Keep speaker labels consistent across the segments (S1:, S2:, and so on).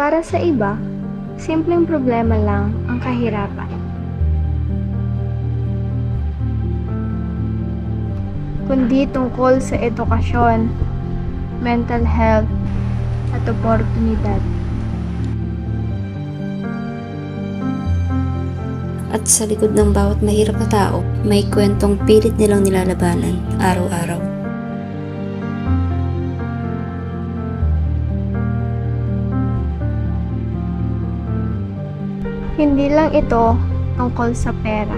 S1: para sa iba, simpleng problema lang ang kahirapan. Kundi tungkol sa edukasyon, mental health, at oportunidad.
S2: At sa likod ng bawat mahirap na tao, may kwentong pilit nilang nilalabanan araw-araw.
S1: Hindi lang ito tungkol sa pera.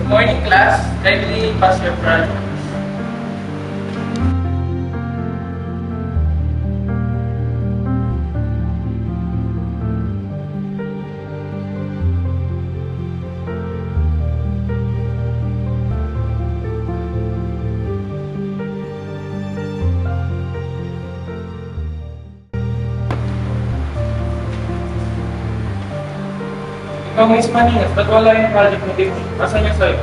S3: Good morning, class. Kindly pass your project. Ikaw, Miss Maningas, ba't wala yung project mo dito? Asan yung sa'yo?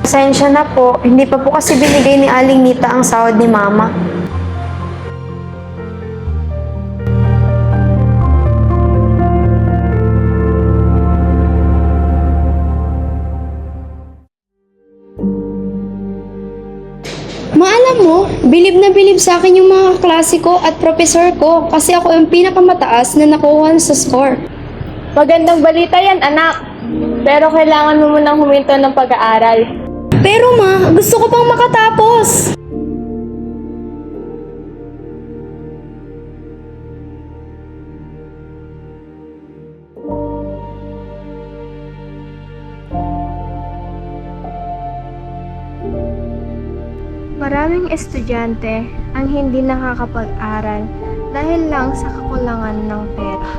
S4: Pasensya na po, hindi pa po kasi binigay ni Aling Nita ang sahod ni Mama.
S5: Maalam mo, bilib na bilib sa akin yung mga kaklase ko at professor ko kasi ako yung pinakamataas na nakuha sa score.
S1: Magandang balita yan, anak. Pero kailangan mo munang huminto ng pag-aaral.
S5: Pero ma, gusto ko pang makatapos.
S1: Maraming estudyante ang hindi nakakapag-aral dahil lang sa kakulangan ng pera.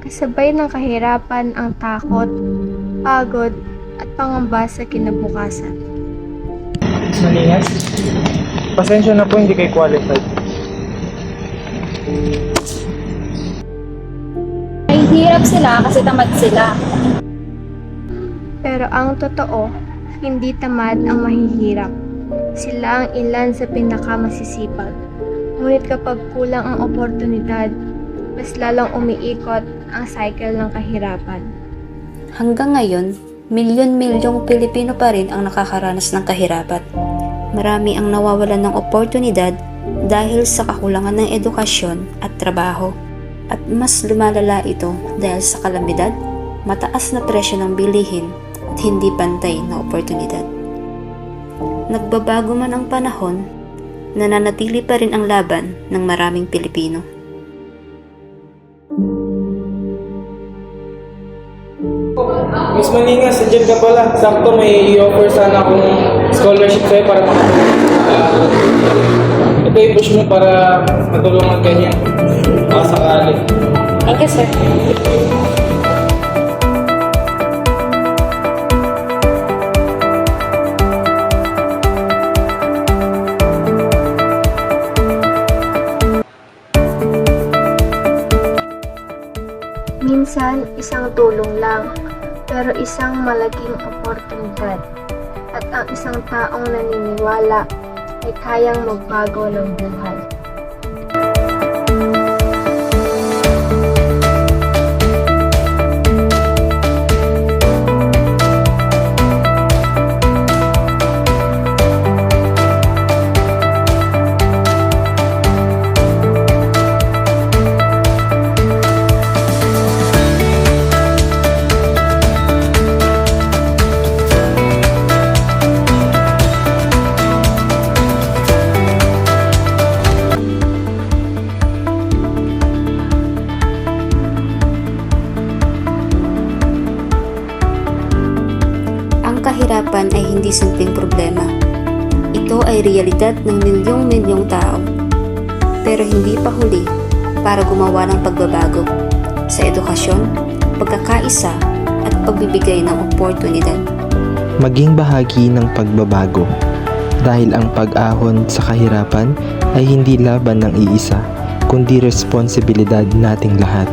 S1: Kasabay ng kahirapan ang takot, pagod, at pangamba sa kinabukasan.
S3: Miss Maningas, pasensya na po hindi kayo qualified.
S6: Ay, hirap sila kasi tamad sila.
S1: Pero ang totoo, hindi tamad ang mahihirap. Sila ang ilan sa pinakamasisipag. Ngunit kapag kulang ang oportunidad, mas lalong umiikot ang cycle ng kahirapan.
S2: Hanggang ngayon, milyon-milyong Pilipino pa rin ang nakakaranas ng kahirapan. Marami ang nawawalan ng oportunidad dahil sa kakulangan ng edukasyon at trabaho. At mas lumalala ito dahil sa kalamidad, mataas na presyo ng bilihin at hindi pantay na oportunidad. Nagbabago man ang panahon, nananatili pa rin ang laban ng maraming Pilipino.
S3: Miss Maningas, nandiyan ka pala. Sakto may i-offer sana akong scholarship sa'yo para makatulong. Ito i-push mo para matulungan ka niya. Baka sakali.
S5: Thank you, sir.
S1: Minsan, isang tulong lang, pero isang malaking oportunidad. At ang isang taong naniniwala ay kayang magbago ng buhay.
S2: hindi simpleng problema. Ito ay realidad ng milyong-milyong tao. Pero hindi pa huli para gumawa ng pagbabago sa edukasyon, pagkakaisa at pagbibigay ng oportunidad.
S7: Maging bahagi ng pagbabago dahil ang pag-ahon sa kahirapan ay hindi laban ng iisa kundi responsibilidad nating lahat.